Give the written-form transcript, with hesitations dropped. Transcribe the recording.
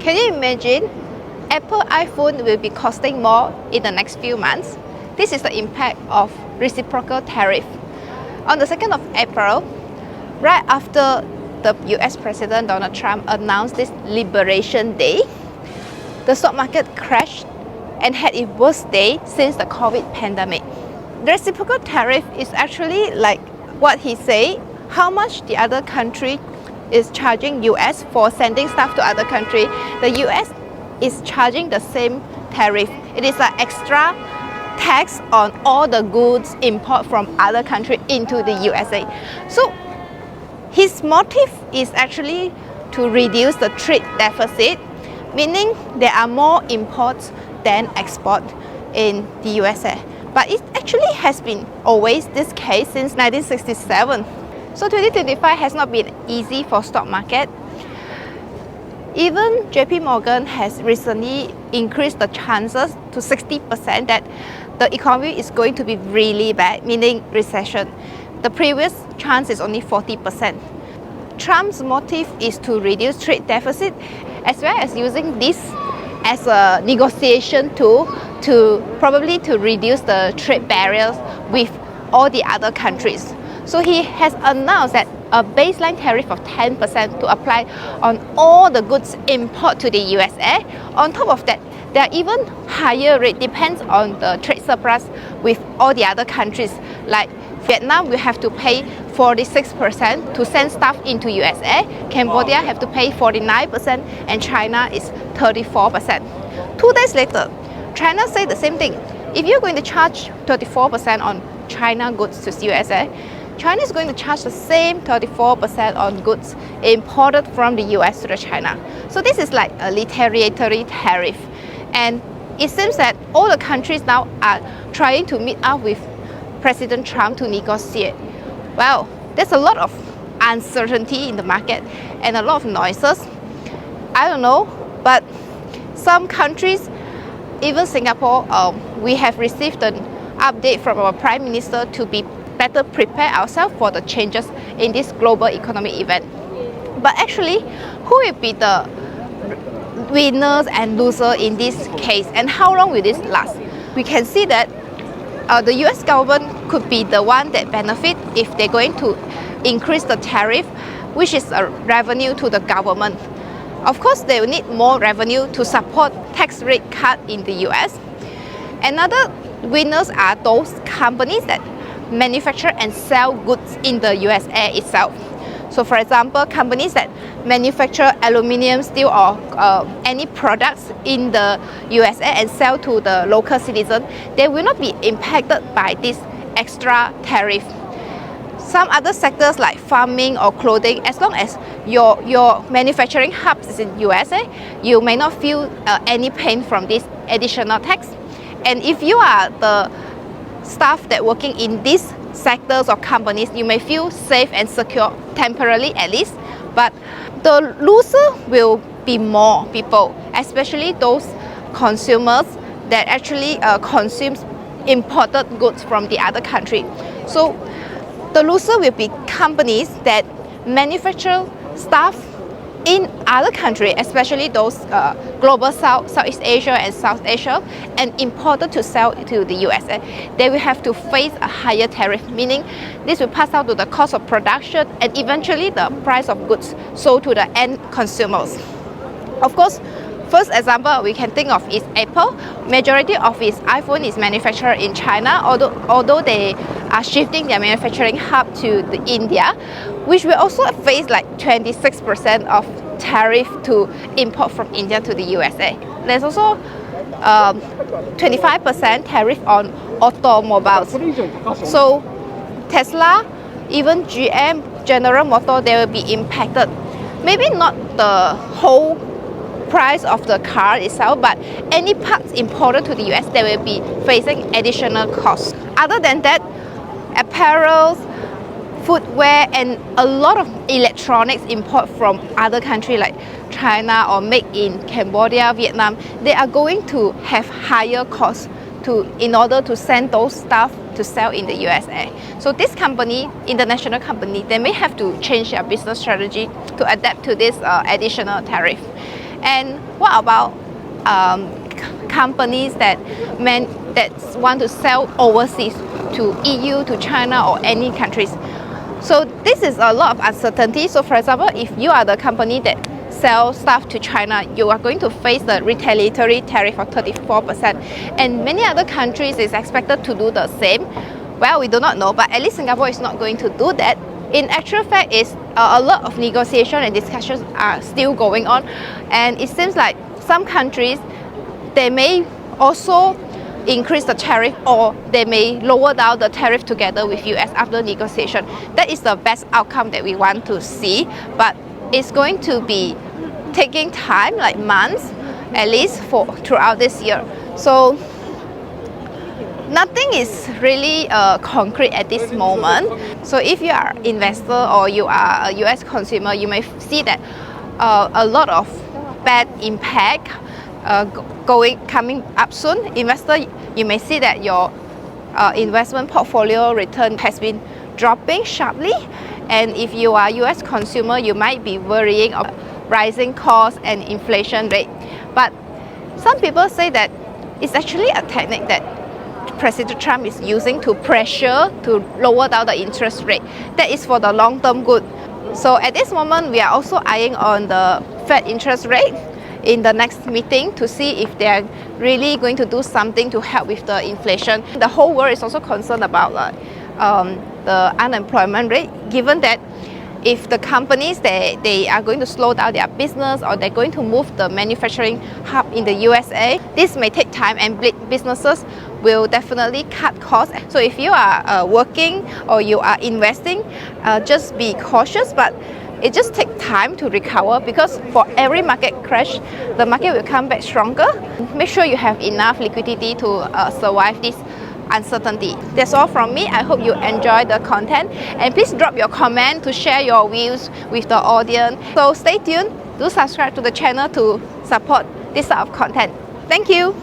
Can you imagine Apple iPhone will be costing more in the next few months? This is the impact of reciprocal tariff. On the 2nd of April, right after the US President Donald Trump announced this Liberation Day, the stock market crashed and had its worst day since the COVID pandemic. The reciprocal tariff is actually like what he said, how much the other country is charging US for sending stuff to other country. The US is charging the same tariff. It is an extra tax on all the goods import from other countries into the USA. So his motive is actually to reduce the trade deficit, meaning there are more imports than export in the USA. But it actually has been always this case since 1967. So 2025 has not been easy for stock market. Even JP Morgan has recently increased the chances to 60% that the economy is going to be really bad, meaning recession. The previous chance is only 40%. Trump's motive is to reduce trade deficit as well as using this as a negotiation tool to reduce the trade barriers with all the other countries. So he has announced that a baseline tariff of 10% to apply on all the goods import to the USA. On top of that, there are even higher rate depends on the trade surplus with all the other countries. Like Vietnam will have to pay 46% to send stuff into USA, Cambodia have to pay 49%, and China is 34%. 2 days later, China said the same thing. If you're going to charge 34% on China goods to USA, China is going to charge the same 34% on goods imported from the US to China. So this is like a retaliatory tariff. And it seems that all the countries now are trying to meet up with President Trump to negotiate. Well, there's a lot of uncertainty in the market and a lot of noises. I don't know, but some countries, even Singapore, we have received an update from our Prime Minister to be better prepare ourselves for the changes in this global economic event. But actually, who will be the winners and losers in this case, and how long will this last? We can see that the US government could be the one that benefit if they're going to increase the tariff, which is a revenue to the government. Of course, they will need more revenue to support tax rate cut in the US. Another winners are those companies that manufacture and sell goods in the USA itself. So for example, companies that manufacture aluminium, steel or any products in the USA and sell to the local citizen, they will not be impacted by this extra tariff. Some other sectors like farming or clothing, as long as your manufacturing hubs is in USA, you may not feel any pain from this additional tax. And if you are the staff that working in these sectors or companies, you may feel safe and secure temporarily at least, but the loser will be more people, especially those consumers that actually consumes imported goods from the other country. So the loser will be companies that manufacture stuff in other countries, especially those global Southeast Asia and South Asia, and imported to sell to the USA. They will have to face a higher tariff, meaning this will pass out to the cost of production and eventually the price of goods sold to the end consumers. Of course, first example we can think of is Apple. Majority of its iPhone is manufactured in China, although they are shifting their manufacturing hub to India, which will also face like 26% of tariff to import from India to the USA. There's also 25% tariff on automobiles. So Tesla, even GM, General Motors, they will be impacted. Maybe not the whole price of the car itself, but any parts imported to the US, they will be facing additional costs. Other than that, apparel, footwear, and a lot of electronics import from other countries like China or made in Cambodia, Vietnam, they are going to have higher costs in order to send those stuff to sell in the USA. So this company, international company, they may have to change their business strategy to adapt to this additional tariff. And what about companies that want to sell overseas to EU, to China, or any countries? So this is a lot of uncertainty. So for example, if you are the company that sell stuff to China, you are going to face the retaliatory tariff of 34%. And many other countries is expected to do the same. Well, we do not know, but at least Singapore is not going to do that. In actual fact, is a lot of negotiation and discussions are still going on. And it seems like some countries, they may also increase the tariff, or they may lower down the tariff together with US after negotiation. That is the best outcome that we want to see, but it's going to be taking time, like months at least, throughout this year. So nothing is really concrete at this moment. So if you are an investor or you are a US consumer, you may see that a lot of bad impact coming up soon. Investor, you may see that your investment portfolio return has been dropping sharply, and if you are US consumer, you might be worrying of rising costs and inflation rate. But some people say that it's actually a technique that President Trump is using to pressure to lower down the interest rate. That is for the long-term good. So at this moment, we are also eyeing on the Fed interest rate in the next meeting to see if they are really going to do something to help with the inflation. The whole world is also concerned about the unemployment rate, given that if the companies they are going to slow down their business, or they're going to move the manufacturing hub in the USA, this may take time, and businesses will definitely cut costs. So if you are working or you are investing, just be cautious, but it just takes time to recover, because for every market crash, the market will come back stronger. Make sure you have enough liquidity to survive this uncertainty. That's all from me. I hope you enjoy the content, and please drop your comment to share your views with the audience. So stay tuned. Do subscribe to the channel to support this type of content. Thank you.